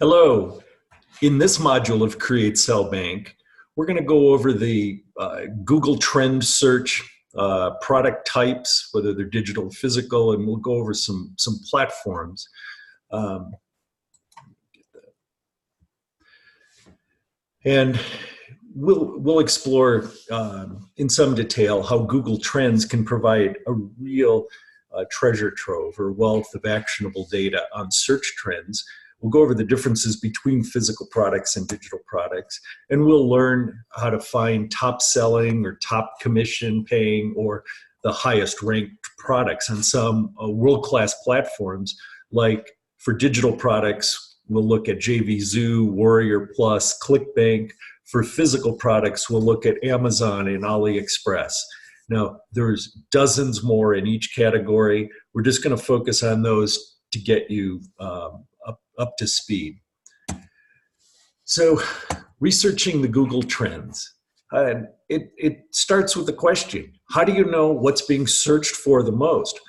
Hello. In this module of Create Cell Bank, we're going to go over the Google Trend Search product types, whether they're digital or physical, and we'll go over some platforms. And we'll explore in some detail how Google Trends can provide a real treasure trove or wealth of actionable data on search trends. We'll go over the differences between physical products and digital products, and we'll learn how to find top selling or top commission paying or the highest ranked products on some world-class platforms. Like for digital products, we'll look at JVZoo, Warrior Plus, ClickBank. For physical products, we'll look at Amazon and AliExpress. Now, there's dozens more in each category. We're just going to focus on those to get you up to speed. So, researching the Google Trends. It starts with the question, how do you know what's being searched for the most?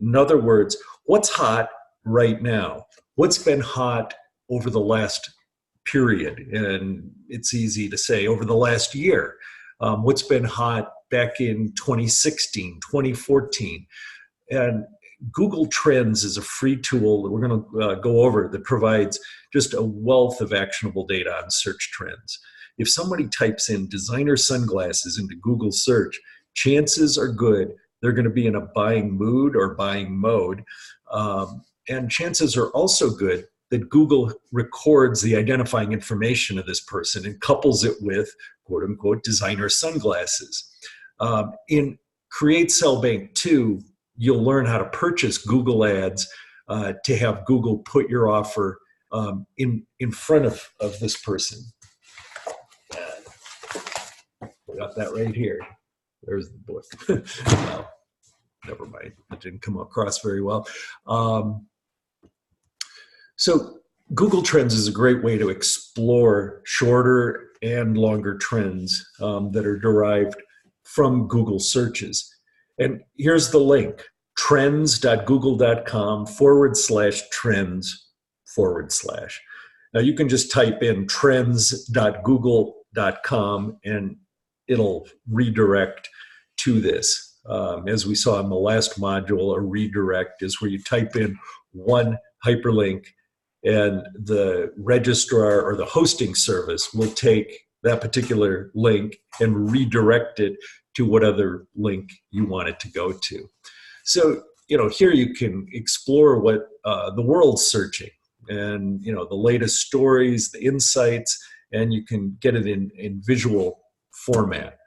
In other words, what's hot right now? What's been hot over the last period? And it's easy to say over the last year. What's been hot back in 2016, 2014? And Google Trends is a free tool that we're going to go over that provides just a wealth of actionable data on search trends. If somebody types in designer sunglasses into Google search, chances are good they're going to be in a buying mood or buying mode. And chances are also good that Google records the identifying information of this person and couples it with quote unquote designer sunglasses. In Create Cell Bank 2, you'll learn how to purchase Google ads to have Google put your offer in front of this person. We got that right here. There's the book. Well, never mind. It didn't come across very well. So Google Trends is a great way to explore shorter and longer trends that are derived from Google searches. And here's the link, trends.google.com/trends/. Now you can just type in trends.google.com and it'll redirect to this. As we saw in the last module, a redirect is where you type in one hyperlink and the registrar or the hosting service will take that particular link and redirect it to what other link you want it to go to. So, here you can explore what the world's searching and, the latest stories, the insights, and you can get it in visual format.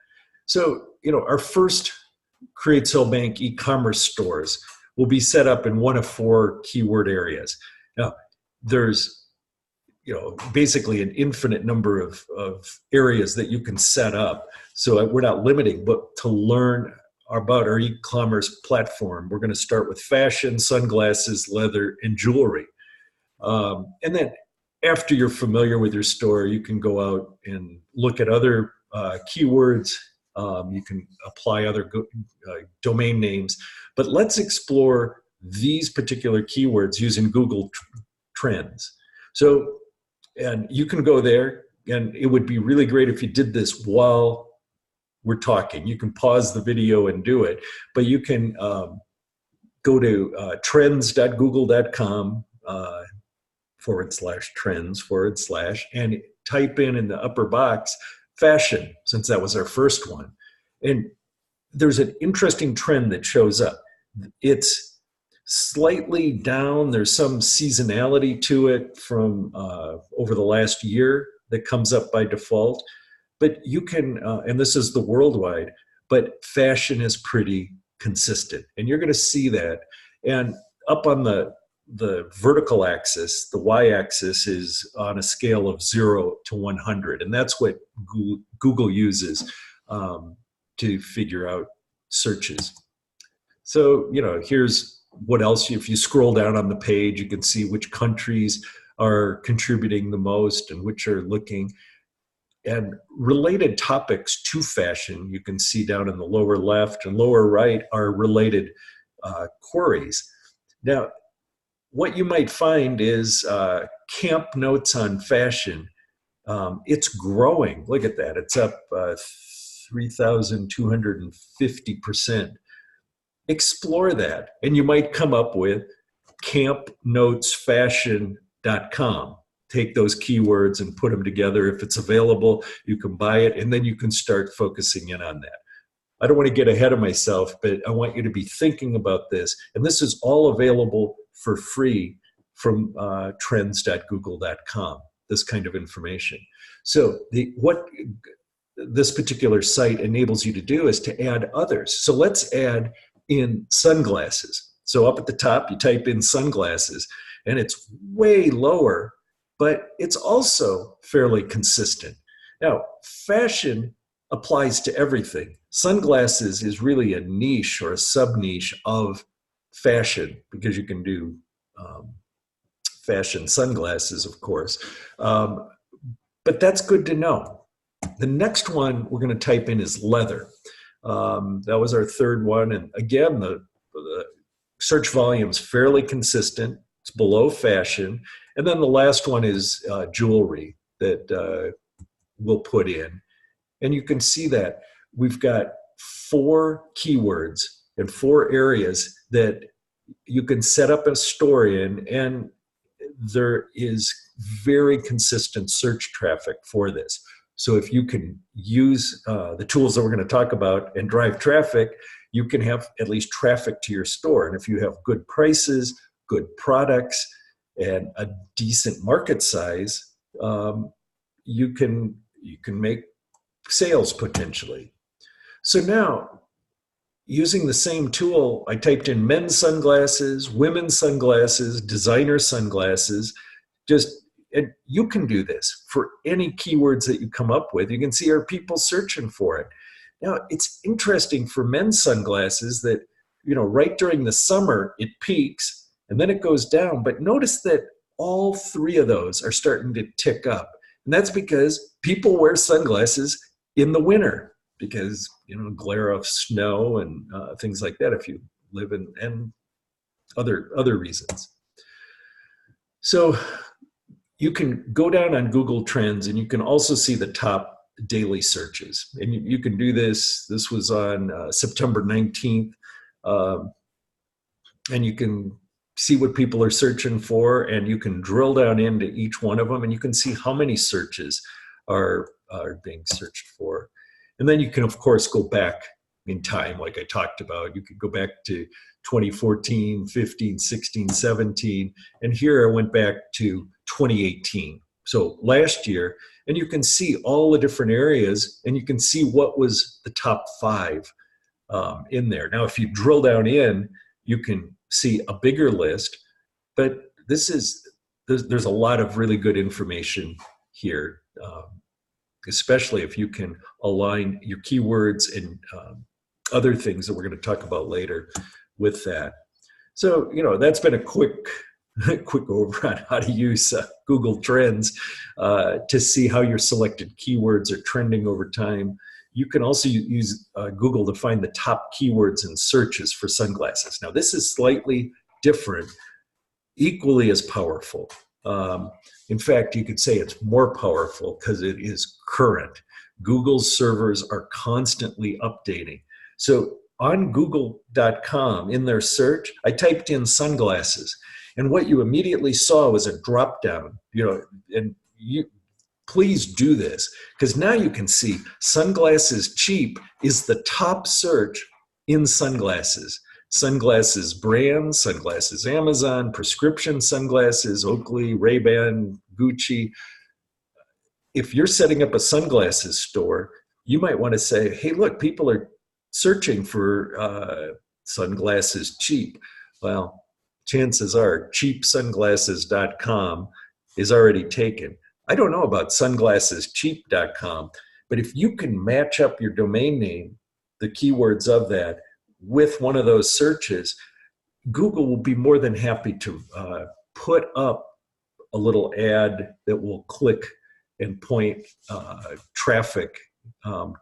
So, our first Create Cell Bank e-commerce stores will be set up in one of 4 keyword areas. Now, there's basically an infinite number of areas that you can set up. So we're not limiting, but to learn about our e-commerce platform, we're going to start with fashion, sunglasses, leather, and jewelry. And then after you're familiar with your store, you can go out and look at other keywords. You can apply other domain names. But let's explore these particular keywords using Google Trends. So, and you can go there, and it would be really great if you did this while we're talking. You can pause the video and do it, but you can go to trends.google.com /trends/ and type in the upper box fashion, since that was our first one. And there's an interesting trend that shows up. It's slightly down. There's some seasonality to it from over the last year that comes up by default. But you can, and this is the worldwide, but fashion is pretty consistent. And you're going to see that. And up on the vertical axis, the y-axis is on a scale of 0 to 100. And that's what Google uses to figure out searches. So, here's what else. If you scroll down on the page, you can see which countries are contributing the most and which are looking. And related topics to fashion, you can see down in the lower left and lower right are related queries. Now, what you might find is Camp Notes on Fashion. It's growing. Look at that. It's up 3,250%. Explore that, and you might come up with campnotesfashion.com. Take those keywords and put them together. If it's available, you can buy it, and then you can start focusing in on that. I don't want to get ahead of myself, but I want you to be thinking about this. And this is all available for free from trends.google.com, this kind of information. So what this particular site enables you to do is to add others. So let's add in sunglasses. So up at the top, you type in sunglasses, and it's way lower, but it's also fairly consistent. Now, fashion applies to everything. Sunglasses is really a niche or a sub-niche of fashion, because you can do fashion sunglasses, of course. But that's good to know. The next one we're going to type in is leather. That was our third one. And again, the search volume is fairly consistent. It's below fashion. And then the last one is jewelry that we'll put in. And you can see that we've got 4 keywords and 4 areas that you can set up a store in, and there is very consistent search traffic for this. So if you can use the tools that we're going to talk about and drive traffic, you can have at least traffic to your store. And if you have good prices, good products, and a decent market size, you can make sales potentially. So now, using the same tool, I typed in men's sunglasses, women's sunglasses, designer sunglasses. And you can do this for any keywords that you come up with. You can see, are people searching for it? Now, it's interesting for men's sunglasses that, right during the summer, it peaks and then it goes down. But notice that all 3 of those are starting to tick up. And that's because people wear sunglasses in the winter because, glare of snow and things like that if you live in, and other reasons. So you can go down on Google Trends, and you can also see the top daily searches. And you can do this. This was on September 19th. And you can see what people are searching for, and you can drill down into each one of them, and you can see how many searches are being searched for. And then you can, of course, go back in time, like I talked about. You could go back to 2014, 15, 16, 17. And here I went back to 2018. So last year, and you can see all the different areas, and you can see what was the top 5 in there. Now, if you drill down in, you can see a bigger list, but there's a lot of really good information here, especially if you can align your keywords and other things that we're going to talk about later with that. So, that's been a quick over on how to use Google Trends to see how your selected keywords are trending over time. You can also use Google to find the top keywords and searches for sunglasses. Now, this is slightly different, equally as powerful. In fact, you could say it's more powerful because it is current. Google's servers are constantly updating. So on google.com, in their search, I typed in sunglasses. And what you immediately saw was a drop down, and please do this, because now you can see sunglasses cheap is the top search in sunglasses. Sunglasses brands, sunglasses Amazon, prescription sunglasses, Oakley, Ray-Ban, Gucci. If you're setting up a sunglasses store, you might want to say, hey, look, people are searching for sunglasses cheap. Well, chances are cheapsunglasses.com is already taken. I don't know about sunglassescheap.com, but if you can match up your domain name, the keywords of that, with one of those searches, Google will be more than happy to put up a little ad that will click and point traffic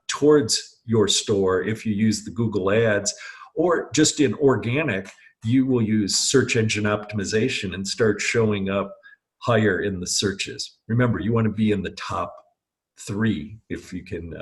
towards your store if you use the Google ads, or just in organic, you will use search engine optimization and start showing up higher in the searches. Remember, you want to be in the top 3 if you can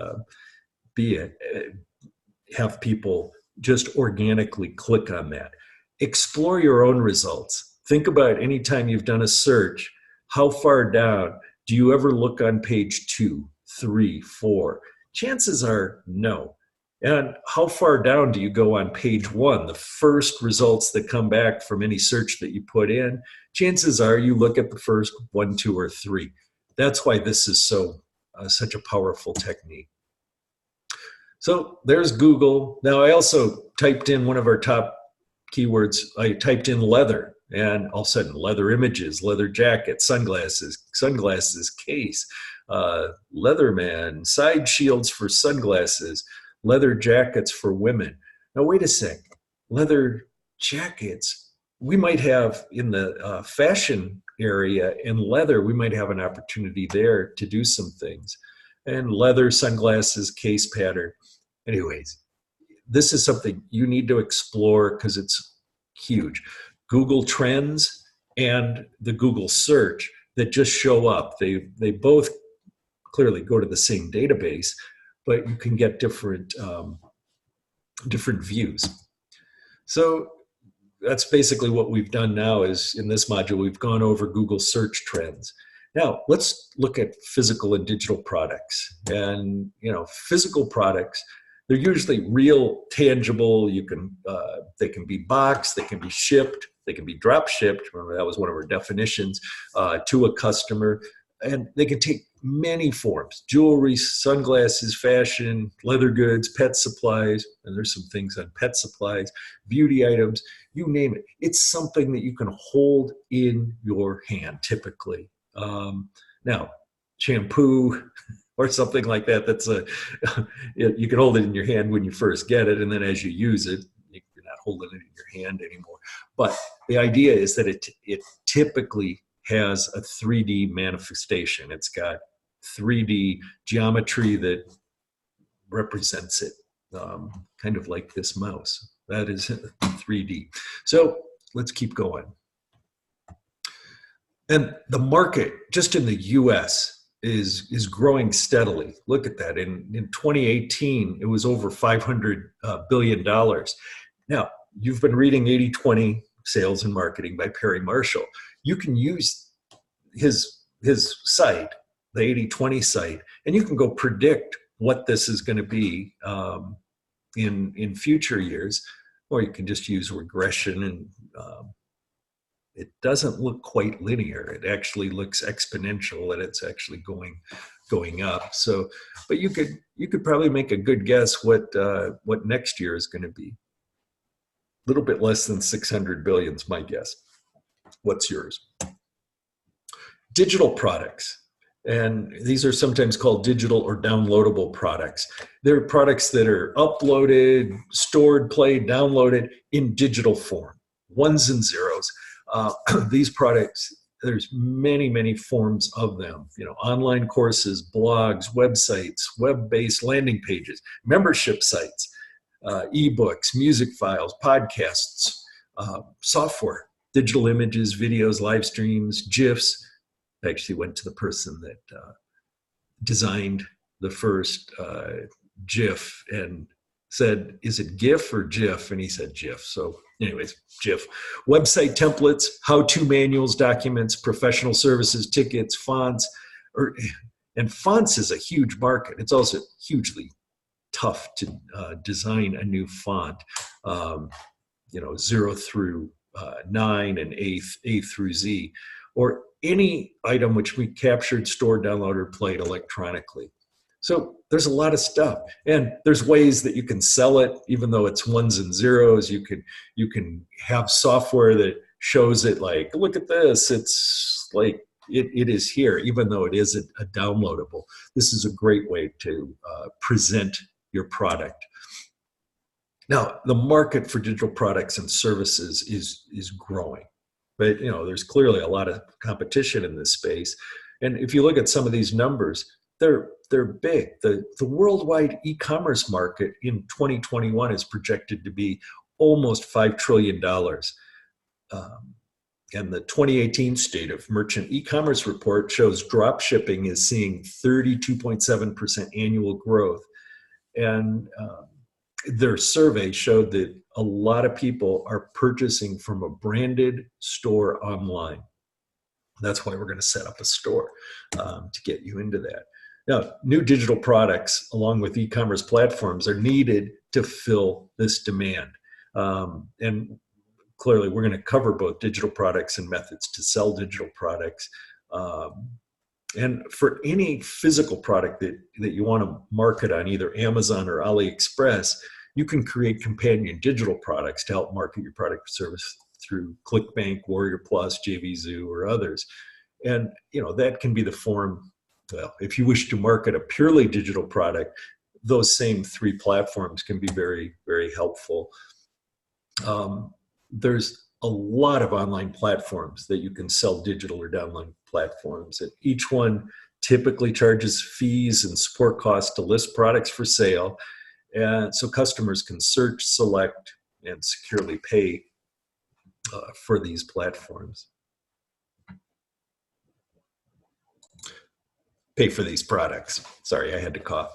have people just organically click on that. Explore your own results. Think about any time you've done a search, how far down do you ever look on page 2, 3, 4? Chances are no. And how far down do you go on page 1, the first results that come back from any search that you put in? Chances are you look at the first 1, 2, or 3. That's why this is such a powerful technique. So there's Google. Now I also typed in one of our top keywords. I typed in leather, and all of a sudden leather images, leather jacket, sunglasses case, Leatherman, side shields for sunglasses, leather jackets for women. Now wait a sec, leather jackets, we might have in the fashion area, in leather, we might have an opportunity there to do some things. And leather, sunglasses, case pattern. Anyways, this is something you need to explore because it's huge. Google Trends and the Google search that just show up, they both clearly go to the same database, but you can get different views. So that's basically what we've done now. Is in this module, we've gone over Google search trends. Now let's look at physical and digital products. And physical products, they're usually real, tangible. You can they can be boxed, they can be shipped, they can be drop shipped. Remember, that was one of our definitions, to a customer. And they can take many forms: jewelry, sunglasses, fashion, leather goods, pet supplies, and there's some things on pet supplies, beauty items, you name it. It's something that you can hold in your hand typically. Now, shampoo or something like that, you can hold it in your hand when you first get it, and then as you use it, you're not holding it in your hand anymore. But the idea is that it typically has a 3D manifestation. It's got 3D geometry that represents it, kind of like this mouse. That is 3D. So let's keep going. And the market, just in the US, is growing steadily. Look at that. In 2018, it was over $500 billion. Now, you've been reading 80/20 Sales and Marketing by Perry Marshall. You can use his site, the 80/20 site, and you can go predict what this is going to be in future years, or you can just use regression, and it doesn't look quite linear. It actually looks exponential, and it's actually going up. So, but you could probably make a good guess what next year is going to be. A little bit less than 600 billion is my guess. What's yours? Digital products. And these are sometimes called digital or downloadable products. They're products that are uploaded, stored, played, downloaded in digital form, ones and zeros. These products, there's many forms of them. Online courses, blogs, websites, web-based landing pages, membership sites, ebooks, music files, podcasts, software, digital images, videos, live streams, GIFs. I actually went to the person that designed the first GIF and said, "Is it GIF or GIF?" And he said GIF. So anyways, GIF. Website templates, how-to manuals, documents, professional services, tickets, fonts. And fonts is a huge market. It's also hugely tough to design a new font, 0 through 9 and A through Z, or any item which we captured, stored, downloaded, or played electronically. So there's a lot of stuff, and there's ways that you can sell it, even though it's ones and zeros. You can have software that shows it, like, look at this. It's like it is here, even though it isn't a downloadable. This is a great way to present your product. Now, the market for digital products and services is growing. But there's clearly a lot of competition in this space. And if you look at some of these numbers, they're big. The worldwide e-commerce market in 2021 is projected to be almost $5 trillion. And the 2018 State of Merchant E-commerce report shows drop shipping is seeing 32.7% annual growth. And their survey showed that a lot of people are purchasing from a branded store online. That's why we're going to set up a store to get you into that. Now, new digital products along with e-commerce platforms are needed to fill this demand. And clearly, we're going to cover both digital products and methods to sell digital products. And for any physical product that you want to market on either Amazon or AliExpress, you can create companion digital products to help market your product or service through ClickBank, Warrior Plus, JVZoo, or others. And that can be the form. Well, if you wish to market a purely digital product, those same 3 platforms can be very, very helpful. There's a lot of online platforms that you can sell digital or downline platforms. And each one typically charges fees and support costs to list products for sale. And so customers can search, select, and securely pay for these platforms. Pay for these products. Sorry, I had to cough.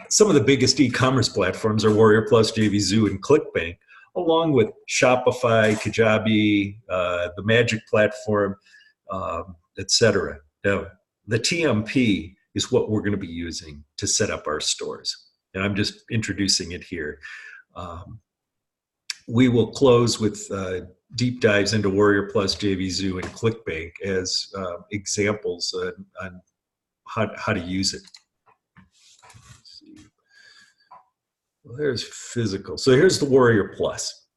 Some of the biggest e-commerce platforms are Warrior Plus, JVZoo, and ClickBank, along with Shopify, Kajabi, the Magic platform, etc. Now, the TMP is what we're going to be using to set up our stores. And I'm just introducing it here. We will close with deep dives into Warrior Plus, JVZoo, and ClickBank as examples on how to use it. Let's see. Well, there's physical. So here's the Warrior Plus.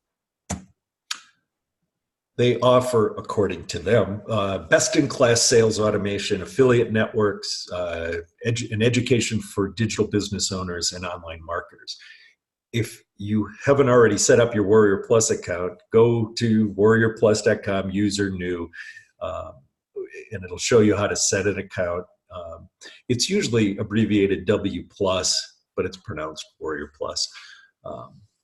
They offer, according to them, best-in-class sales automation, affiliate networks, and education for digital business owners and online marketers. If you haven't already set up your Warrior Plus account, go to warriorplus.com, user new, and it'll show you how to set an account. It's usually abbreviated W+, but it's pronounced Warrior Plus.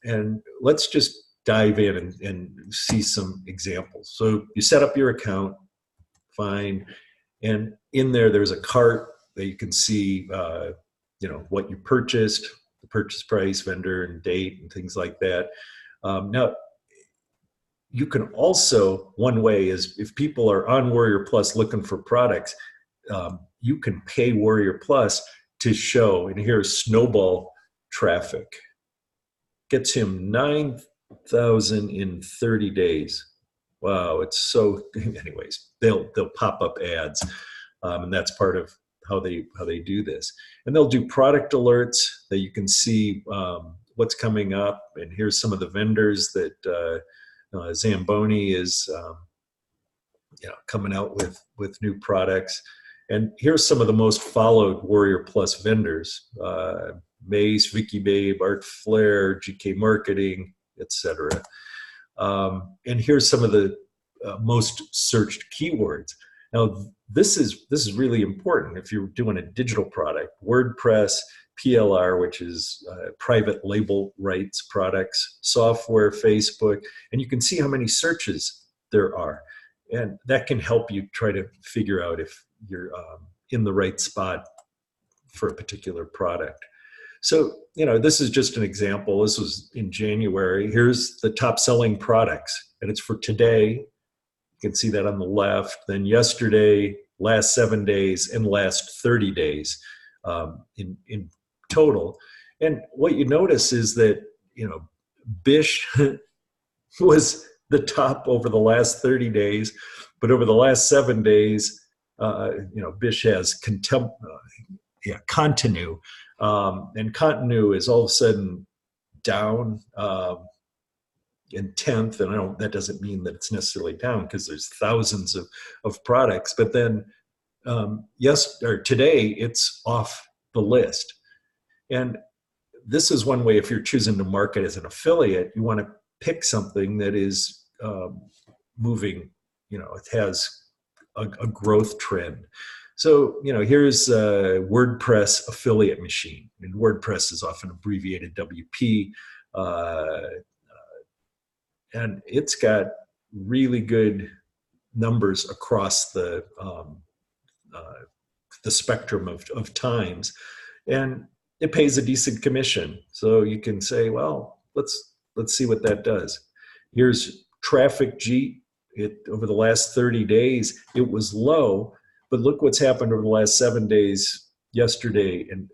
And let's just dive in and see some examples. So you set up your account, fine, and in there's a cart that you can see, what you purchased, the purchase price, vendor, and date, and things like that. Now, you can also, one way is if people are on Warrior Plus looking for products, you can pay Warrior Plus to show, and here's Snowball traffic. Gets him 9,000 in 30 days. Wow, it's so, anyways, they'll pop up ads, and that's part of how they do this. And they'll do product alerts that you can see what's coming up, and here's some of the vendors that Zamboni is coming out with new products. And here's some of the most followed Warrior Plus vendors: Mace, Vicky Babe, Art Flair, GK Marketing, etc. And here's some of the most searched keywords. Now, this is really important if you're doing a digital product. WordPress, PLR, which is private label rights products, software, Facebook, and you can see how many searches there are. And that can help you try to figure out if you're in the right spot for a particular product. So, this is just an example. This was in January. Here's the top selling products, and it's for today. You can see that on the left. Then yesterday, last 7 days, and last 30 days in total. And what you notice is that, Bish was the top over the last 30 days, but over the last 7 days, Bish has Continue, and Continue is all of a sudden down in 10th, and that doesn't mean that it's necessarily down because there's thousands of products, but then today it's off the list. And this is one way, if you're choosing to market as an affiliate, you want to pick something that is moving, it has a growth trend. So, here's a WordPress affiliate machine. And WordPress is often abbreviated WP. and it's got really good numbers across the spectrum of times, and it pays a decent commission. So you can say, well, let's see what that does. Here's Traffic Jeet. It over the last 30 days, it was low, but look what's happened over the last 7 days. Yesterday and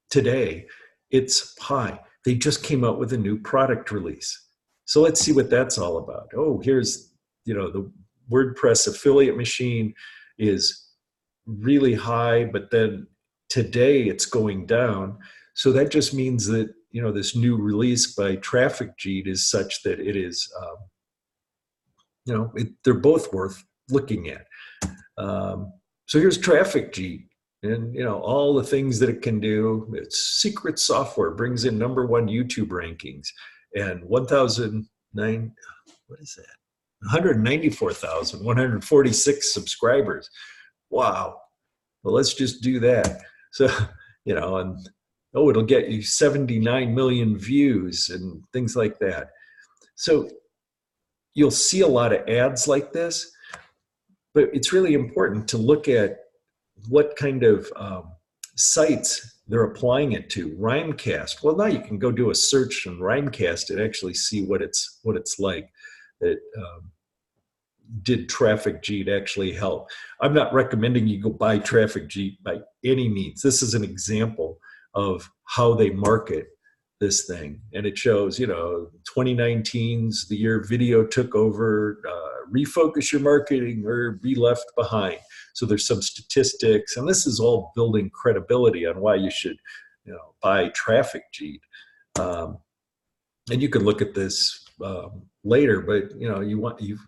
today, it's high. They just came out with a new product release. So let's see what that's all about. Oh, here's, the WordPress affiliate machine is really high, but then today it's going down. So that just means that, this new release by Traffic Jeet is such that it is, they're both worth looking at. So here's Traffic Jeet, and all the things that it can do. It's secret software, brings in #1 YouTube rankings, and 1,009. What is that? 194,146 subscribers. Wow. Well, let's just do that. So, and it'll get you 79 million views and things like that. So you'll see a lot of ads like this, but it's really important to look at what kind of sites they're applying it to. Rhymecast. Well, now you can go do a search on Rhymecast and actually see what it's like. That did Traffic Jeet actually help? I'm not recommending you go buy Traffic Jeet by any means. This is an example of how they market this thing, and it shows 2019's the year video took over. Refocus your marketing or be left behind. So there's some statistics, and this is all building credibility on why you should buy Traffic Jeet. And you can look at this later, but you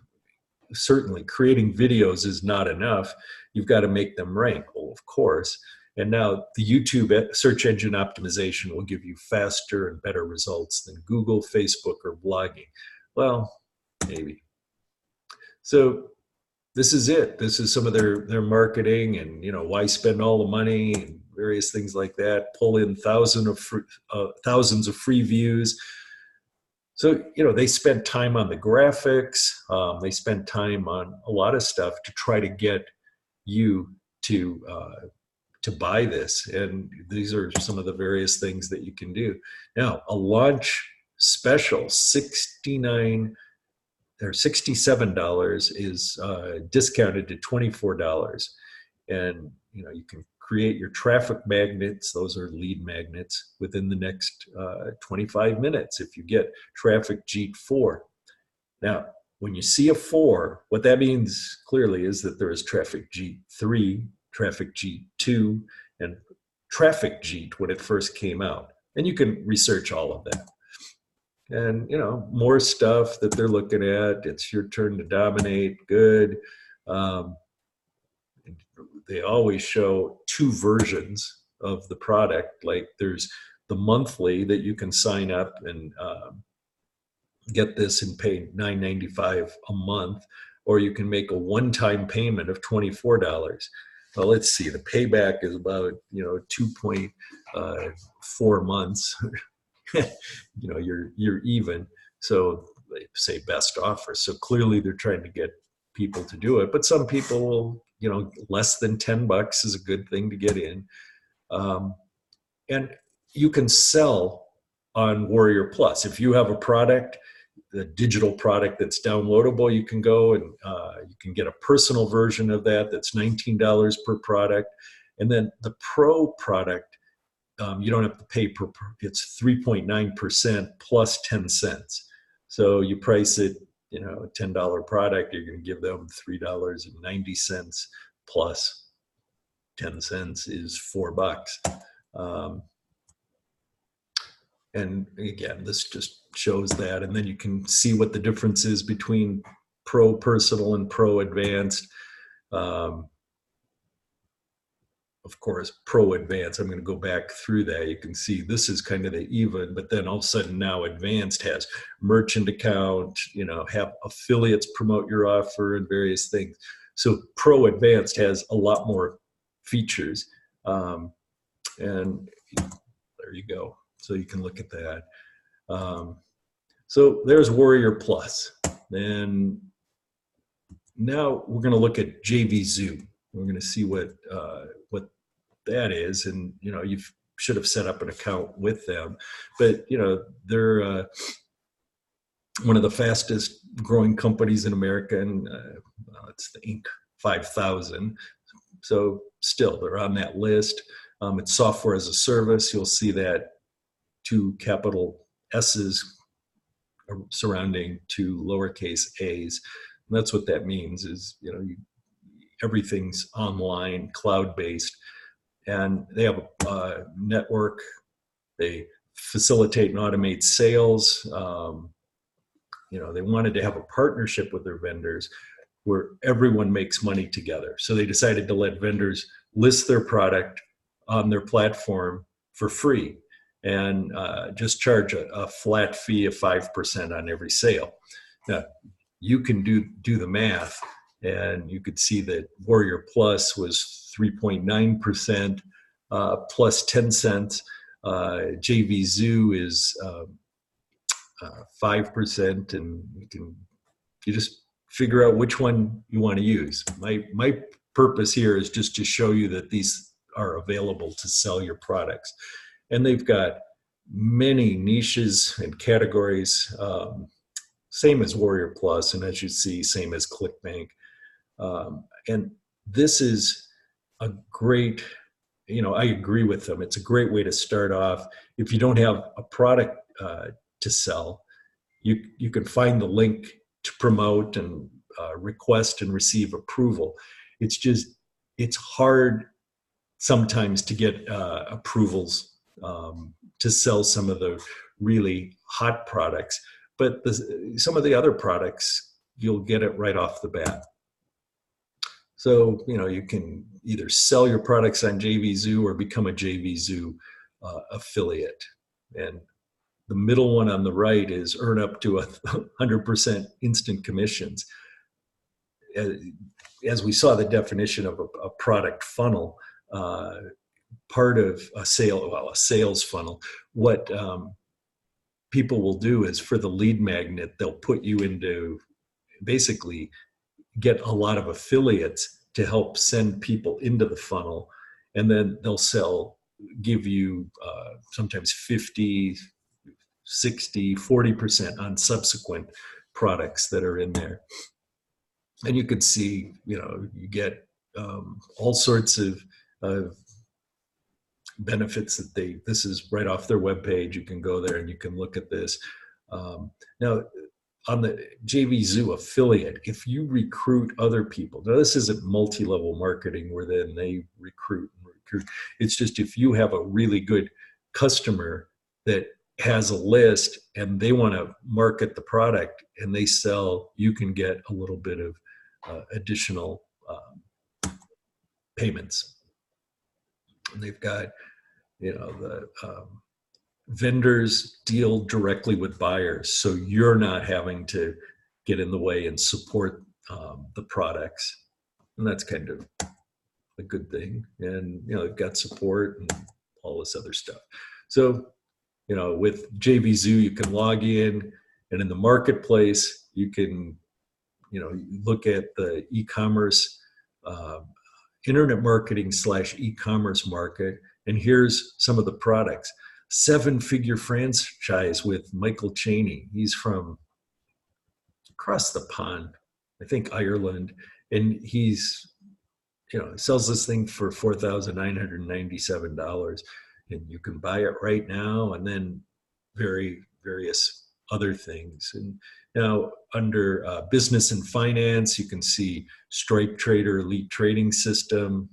certainly creating videos is not enough. You've got to make them rank. Well, of course. And now the YouTube search engine optimization will give you faster and better results than Google, Facebook, or blogging. Well, maybe. So this is it. This is some of their marketing, and why spend all the money and various things like that. Pull in thousands of free views. So they spent time on the graphics. They spent time on a lot of stuff to try to get you to buy this. And these are some of the various things that you can do. Now, a launch special, $67 is discounted to $24. And you can create your traffic magnets. Those are lead magnets within the next 25 minutes if you get Traffic Jeet 4. Now, when you see a 4, what that means clearly is that there is Traffic Jeet 3, Traffic Jeet 2, and Traffic Jeet when it first came out. And you can research all of that. And, more stuff that they're looking at. It's your turn to dominate. Good. They always show 2 versions of the product. Like there's the monthly that you can sign up and get this and pay $9.95 a month, or you can make a one-time payment of $24. Well, let's see. The payback is about 2.4 months. You're even. So they say best offer. So clearly they're trying to get people to do it. But some people will, less than $10 is a good thing to get in. And you can sell on Warrior Plus. If you have a product, the digital product that's downloadable, you can go and you can get a personal version of that. That's $19 per product. And then the Pro product, you don't have to pay per, it's 3.9% plus 10 cents. So you price it, a $10 product, you're going to give them $3.90 plus 10 cents is $4. And again, this just shows that. And then you can see what the difference is between Pro Personal and Pro Advanced. Of course, Pro Advanced, I'm going to go back through that. You can see this is kind of the even, but then all of a sudden now Advanced has merchant account, have affiliates promote your offer and various things. So Pro Advanced has a lot more features. And there you go. So you can look at that. So there's Warrior Plus. And now we're going to look at JVZoo. We're going to see what that is. And, you should have set up an account with them. But, they're one of the fastest growing companies in America. And it's the Inc. 5000. So still, they're on that list. It's software as a service. You'll see that two capital S's surrounding two lowercase a's. And that's what that means is, everything's online, cloud-based, and they have a network. They facilitate and automate sales. They wanted to have a partnership with their vendors where everyone makes money together. So they decided to let vendors list their product on their platform for free and just charge a flat fee of 5% on every sale. Now, you can do the math, and you could see that Warrior Plus was 3.9% plus 10 cents. JVZoo is 5%, and you just figure out which one you want to use. My purpose here is just to show you that these are available to sell your products. And they've got many niches and categories, same as Warrior Plus, and as you see, same as ClickBank. And this is a great, I agree with them. It's a great way to start off. If you don't have a product to sell, you can find the link to promote and request and receive approval. It's hard sometimes to get approvals to sell some of the really hot products, but some of the other products, you'll get it right off the bat. So, you can either sell your products on JVZoo or become a JVZoo affiliate. And the middle one on the right is earn up to 100% instant commissions. As we saw the definition of a product funnel, part of a sales funnel, what people will do is for the lead magnet, they'll put you into basically get a lot of affiliates to help send people into the funnel. And then they'll give you sometimes 50, 60, 40% on subsequent products that are in there. And you can see, you get all sorts of benefits that this is right off their webpage. You can go there and you can look at this. Now, on the JVZoo affiliate, if you recruit other people, now this isn't multi-level marketing where then they recruit. It's just if you have a really good customer that has a list and they want to market the product and they sell, you can get a little bit of additional payments. And they've got, the vendors deal directly with buyers, so you're not having to get in the way and support the products, and that's kind of a good thing. And they've got support and all this other stuff. So with JVZoo, you can log in, and in the marketplace, you can look at the e-commerce, internet marketing / e-commerce market, and here's some of the products. 7-figure franchise with Michael Cheney. He's from across the pond, I think Ireland, and he's sells this thing for $4,997, and you can buy it right now, and then various other things. And now under business and finance, you can see Stripe Trader Elite Trading System,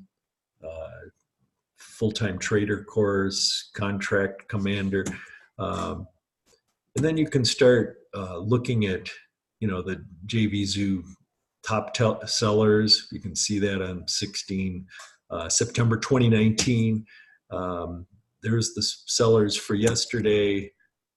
full-time trader course, contract commander. And then you can start looking at, the JVZoo top sellers. You can see that on September 2019. There's the sellers for yesterday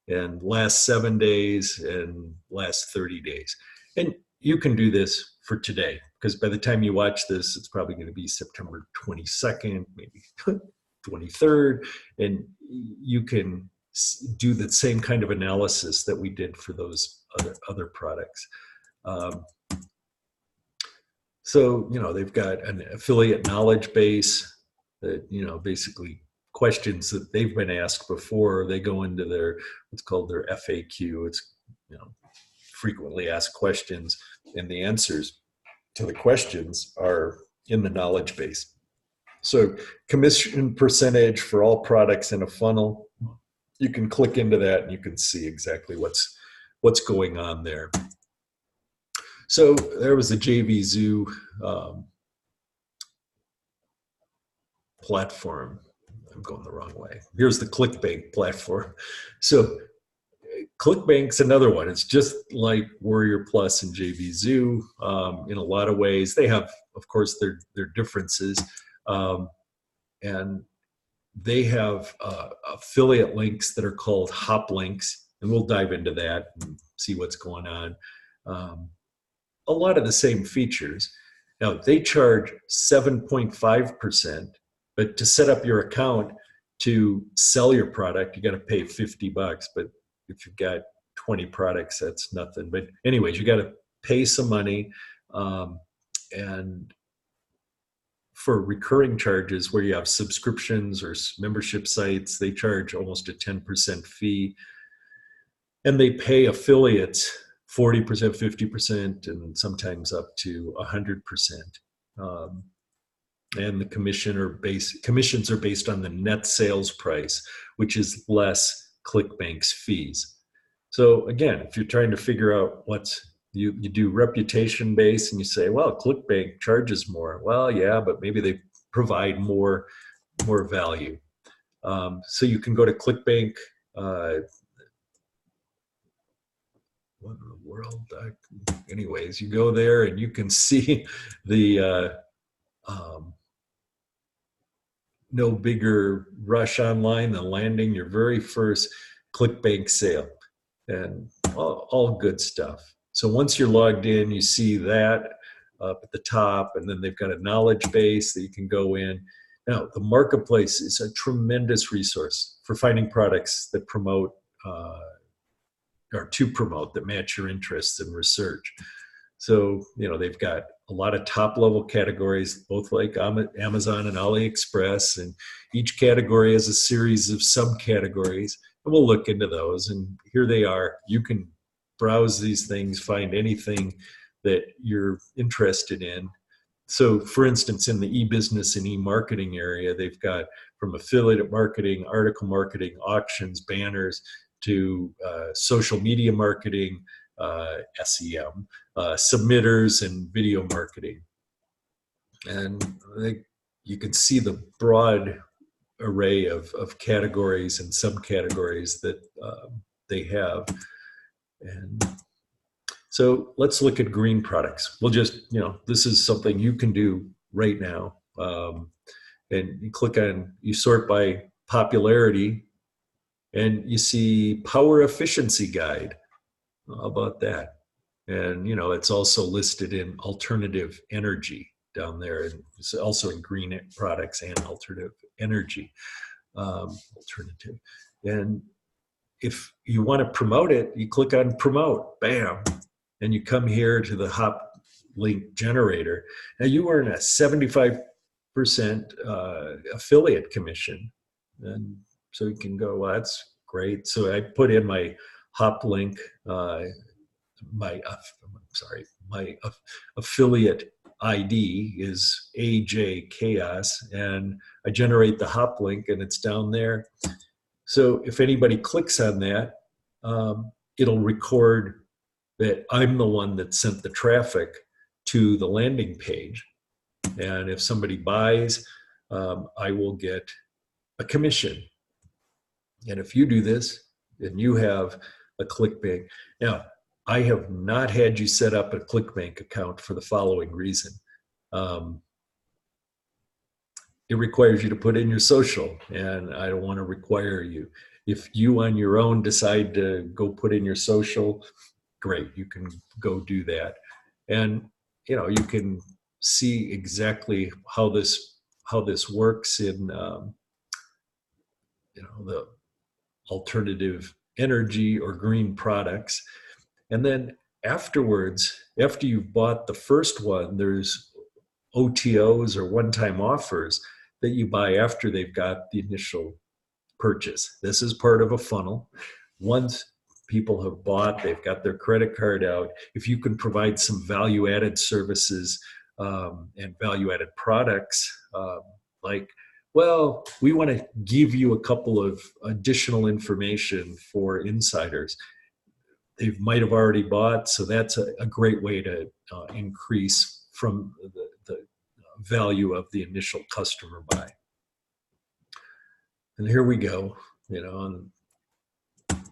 and last 7 days and last 30 days. And you can do this for today, because by the time you watch this, it's probably going to be September 22nd, maybe 23rd, and you can do the same kind of analysis that we did for those other products. So, they've got an affiliate knowledge base that, basically questions that they've been asked before. They go into their, what's called their FAQ. It's, frequently asked questions, and the answers to the questions are in the knowledge base. So commission percentage for all products in a funnel, you can click into that and you can see exactly what's going on there. So there was the JVZoo platform. I'm going the wrong way. Here's the ClickBank platform. So ClickBank's another one. It's just like Warrior Plus and JVZoo in a lot of ways. They have, of course, their differences. And they have affiliate links that are called hop links, and we'll dive into that and see what's going on. A lot of the same features. Now, they charge 7.5%, but to set up your account to sell your product, you got to pay $50. But if you've got 20 products, that's nothing. But anyways, you got to pay some money. And for recurring charges where you have subscriptions or membership sites, they charge almost a 10% fee. And they pay affiliates 40%, 50%, and sometimes up to 100%. And the commissions are based on the net sales price, which is less ClickBank's fees. So again, if you're trying to figure out you do reputation based and you say, well, ClickBank charges more. Well, yeah, but maybe they provide more value. So you can go to ClickBank. What in the world? Anyways, you go there and you can see the no bigger rush online than landing your very first ClickBank sale, and all good stuff. So once you're logged in, you see that up at the top, and then they've got a knowledge base that you can go in. Now, the marketplace is a tremendous resource for finding products that promote or to promote that match your interests and research. So, they've got a lot of top level categories, both like Amazon and AliExpress, and each category has a series of subcategories, and we'll look into those. And here they are. You can browse these things, find anything that you're interested in. So for instance, in the e-business and e-marketing area, they've got from affiliate marketing, article marketing, auctions, banners, to social media marketing, SEM, submitters, and video marketing. And you can see the broad array of categories and subcategories that they have. And so let's look at green products. We'll just, this is something you can do right now. And you click on, you sort by popularity, and you see power efficiency guide. How about that? And, it's also listed in alternative energy down there. And it's also in green products and alternative energy, alternative. And if you want to promote it, you click on promote, bam, and you come here to the hop link generator. Now you earn a 75% affiliate commission. And so you can go, well, that's great. So I put in my hop link, my affiliate ID is AJ Chaos, and I generate the hop link, and it's down there. So if anybody clicks on that, it'll record that I'm the one that sent the traffic to the landing page. And if somebody buys, I will get a commission. And if you do this, then you have a ClickBank. Now, I have not had you set up a ClickBank account for the following reason. It requires you to put in your social, and I don't want to require you. If you on your own decide to go put in your social, great, you can go do that. And you can see exactly how this works in the alternative energy or green products. And then afterwards, after you've bought the first one, there's OTOs or one-time offers that you buy after they've got the initial purchase. This is part of a funnel. Once people have bought, they've got their credit card out. If you can provide some value-added services and value-added products, like, well, we want to give you a couple of additional information for insiders. They might have already bought, so that's a great way to increase from the value of the initial customer buy. And here we go, and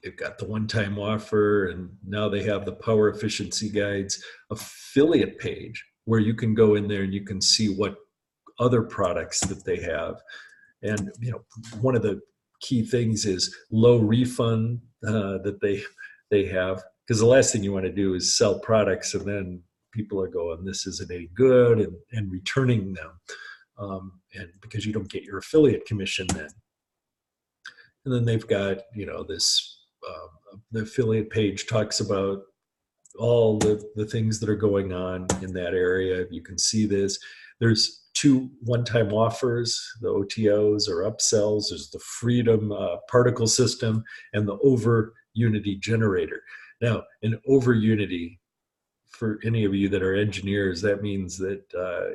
they've got the one-time offer, and now they have the Power Efficiency Guides affiliate page where you can go in there and you can see what other products that they have. And one of the key things is low refund that they have, because the last thing you want to do is sell products and then people are going, this isn't any good, and returning them, and because you don't get your affiliate commission then. And then they've got this the affiliate page talks about all the things that are going on in that area. You can see this. There's 2 one-time offers, the OTOs or upsells. There's the Freedom particle system and the Over Unity generator. Now, an Over Unity, for any of you that are engineers, that means that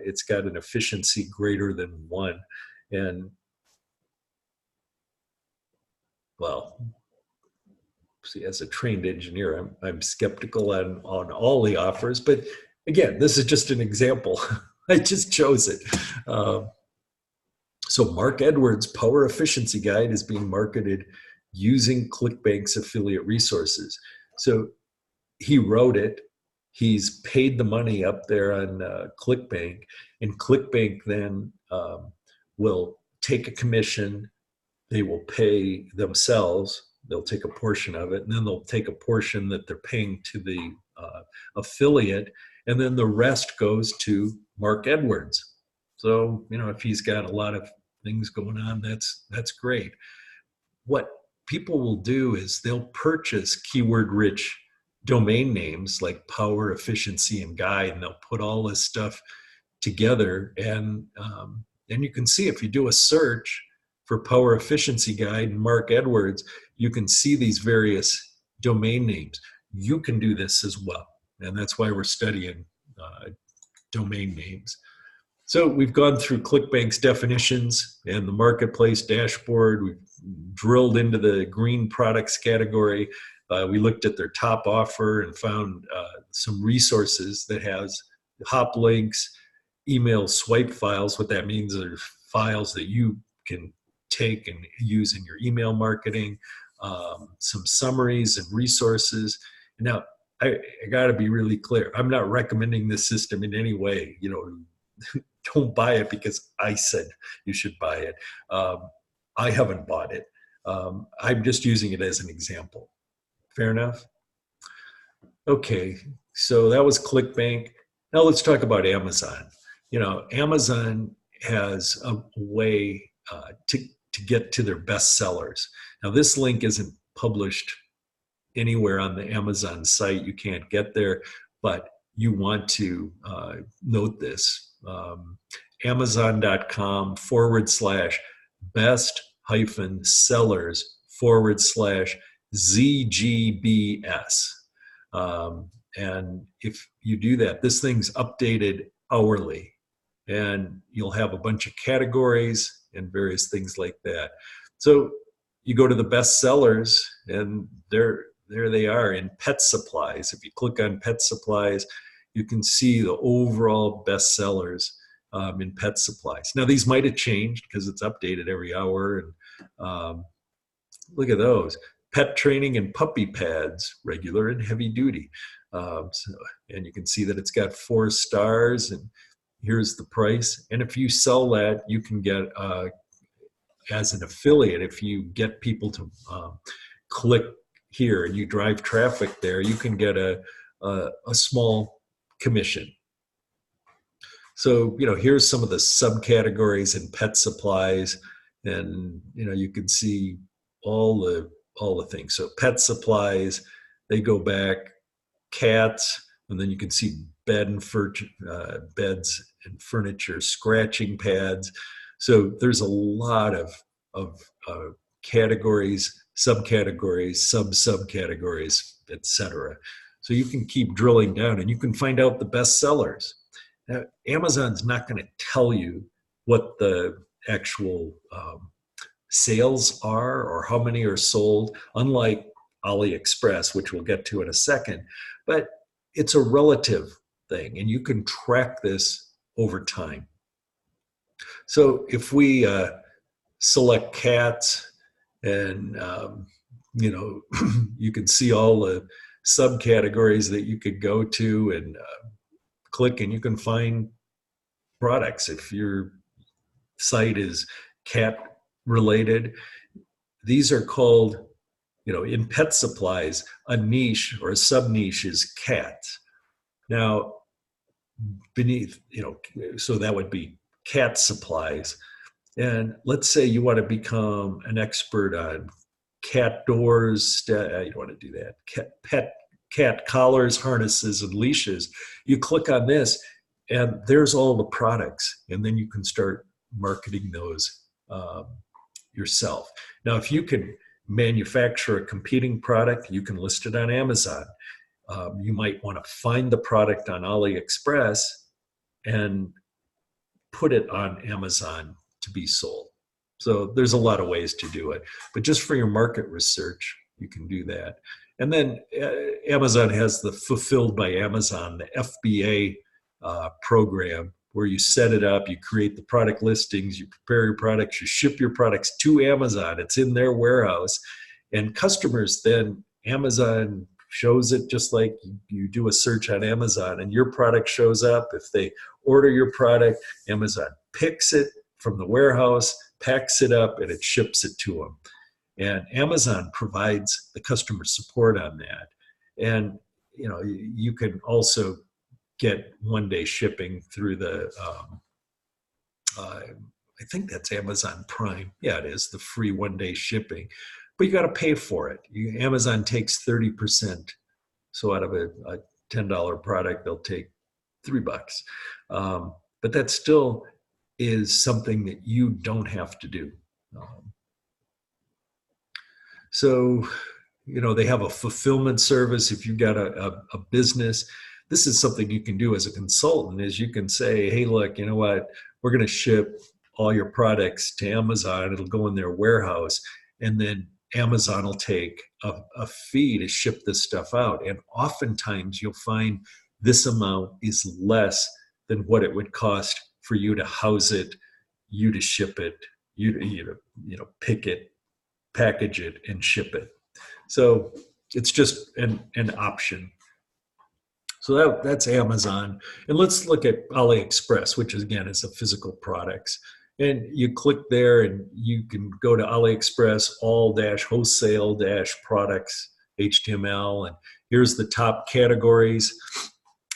it's got an efficiency greater than 1. And, well, see, as a trained engineer, I'm skeptical on all the offers. But again, this is just an example. I just chose it. So Mark Edwards' Power Efficiency Guide is being marketed using ClickBank's affiliate resources. So he wrote it. He's paid the money up there on ClickBank, and ClickBank then will take a commission. They will pay themselves. They'll take a portion of it, and then they'll take a portion that they're paying to the affiliate, and then the rest goes to Mark Edwards. So, if he's got a lot of things going on, that's great. What people will do is they'll purchase keyword-rich domain names like Power, Efficiency, and Guide, and they'll put all this stuff together. And you can see, if you do a search for Power Efficiency Guide and Mark Edwards, you can see these various domain names. You can do this as well, and that's why we're studying domain names. So we've gone through ClickBank's definitions and the marketplace dashboard. We've drilled into the green products category. We looked at their top offer and found some resources that has hop links, email swipe files. What that means are files that you can take and use in your email marketing, some summaries and resources. Now, I got to be really clear. I'm not recommending this system in any way. Don't buy it because I said you should buy it. I haven't bought it. I'm just using it as an example. Fair enough? Okay, so that was ClickBank. Now let's talk about Amazon. Amazon has a way to get to their best sellers. Now this link isn't published anywhere on the Amazon site. You can't get there, but you want to note this. Amazon.com/best-sellers/ZGBS. And if you do that, this thing's updated hourly, and you'll have a bunch of categories and various things like that. So you go to the best sellers, and there they are in pet supplies. If you click on pet supplies, you can see the overall best sellers in pet supplies. Now, these might have changed because it's updated every hour. And look at those. Pet training and puppy pads, regular and heavy duty. And you can see that it's got 4 stars, and here's the price. And if you sell that, you can get, as an affiliate, if you get people to click here and you drive traffic there, you can get a small commission. So, here's some of the subcategories in pet supplies, and, you can see all the all the things. So pet supplies, they go back, cats, and then you can see beds and furniture, scratching pads. So there's a lot of categories, subcategories, subcategories, etc. So you can keep drilling down and you can find out the best sellers. Now, Amazon's not going to tell you what the actual sales are or how many are sold, unlike AliExpress, which we'll get to in a second. But it's a relative thing, and you can track this over time. So if we select cats, and you can see all the subcategories that you could go to and click, and you can find products. If your site is cat related, these are called, in pet supplies, a niche or a sub niche is cats. Now, beneath, so that would be cat supplies. And let's say you want to become an expert on cat doors. You don't want to do that. Cat collars, harnesses, and leashes. You click on this, and there's all the products, and then you can start marketing those yourself. Now, if you can manufacture a competing product, you can list it on Amazon. You might want to find the product on AliExpress and put it on Amazon to be sold. So there's a lot of ways to do it, but just for your market research, you can do that. And then Amazon has the Fulfilled by Amazon, the FBA program, where you set it up, you create the product listings, you prepare your products, you ship your products to Amazon. It's in their warehouse. And customers then, Amazon shows it just like you do a search on Amazon, and your product shows up. If they order your product, Amazon picks it from the warehouse, packs it up, and it ships it to them. And Amazon provides the customer support on that. And you can also get one-day shipping through the I think that's Amazon Prime. Yeah, it is, the free one-day shipping. But you got to pay for it. Amazon takes 30%. So out of a $10 product, they'll take $3. But that still is something that you don't have to do. So, they have a fulfillment service. If you've got a business, this is something you can do as a consultant, is you can say, hey, look, you know what? We're going to ship all your products to Amazon. It'll go in their warehouse. And then Amazon will take a fee to ship this stuff out. And oftentimes you'll find this amount is less than what it would cost for you to house it, you to ship it, you to pick it, package it, and ship it. So it's just an option. So that's Amazon. And let's look at AliExpress, which again is a physical products. And you click there and you can go to AliExpress, all-wholesale-products, HTML. And here's the top categories.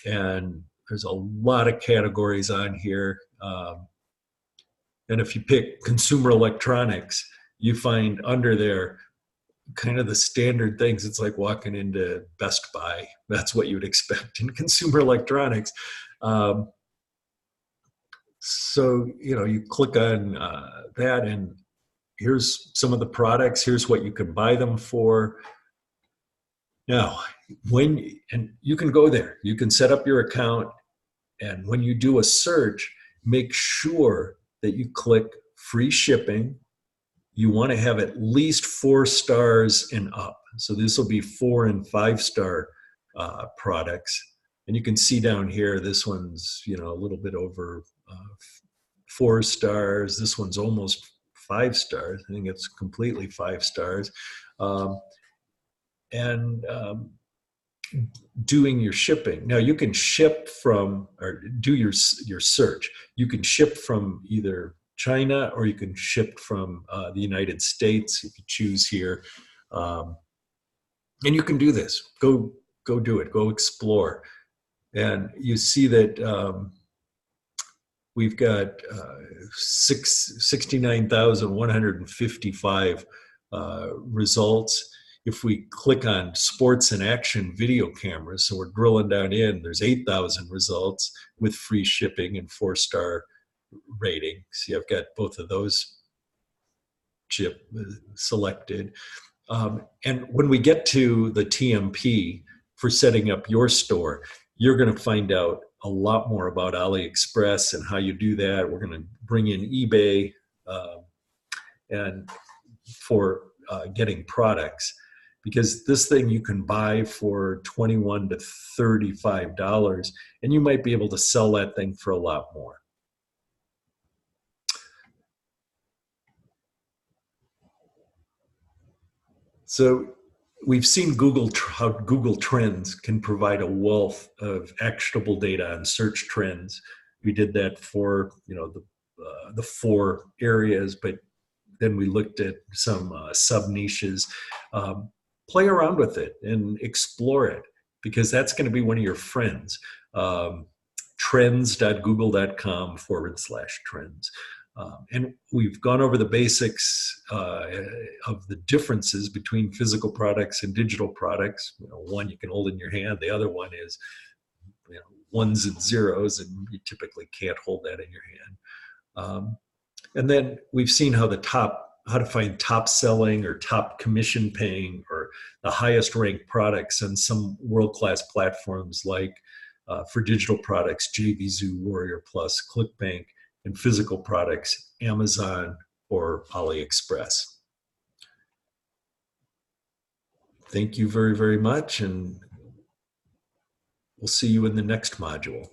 And there's a lot of categories on here. And if you pick consumer electronics, you find under there kind of the standard things. It's like walking into Best Buy. That's what you would expect in consumer electronics. So, you click on that, and here's some of the products. Here's what you can buy them for. Now, and you can go there. You can set up your account, and when you do a search, make sure that you click free shipping. You want to have at least 4 stars and up. So this will be 4 and 5-star products. And you can see down here, this one's, a little bit over 4 stars. This one's almost 5 stars. I think it's completely 5 stars. Doing your shipping. Now you can ship from, or do your search. You can ship from either China, or you can ship from the United States if you choose here. And you can do this. Go do it. Go explore. And you see that we've got 69,155 results. If we click on sports and action video cameras, so we're drilling down in, there's 8,000 results with free shipping and 4-star rating. See, I've got both of those selected. And when we get to the TMP for setting up your store, you're going to find out a lot more about AliExpress and how you do that. We're going to bring in eBay and for getting products, because this thing you can buy for $21 to $35, and you might be able to sell that thing for a lot more. So we've seen how Google Trends can provide a wealth of actionable data on search trends. We did that for the 4 areas, but then we looked at some sub niches. Play around with it and explore it, because that's going to be one of your friends. Trends.google.com/trends. And we've gone over the basics of the differences between physical products and digital products. One you can hold in your hand. The other one is ones and zeros, and you typically can't hold that in your hand. And then we've seen how to find top selling or top commission paying or the highest ranked products on some world-class platforms like for digital products, JVZoo, Warrior Plus, ClickBank, and physical products, Amazon or AliExpress. Thank you very, very much, and we'll see you in the next module.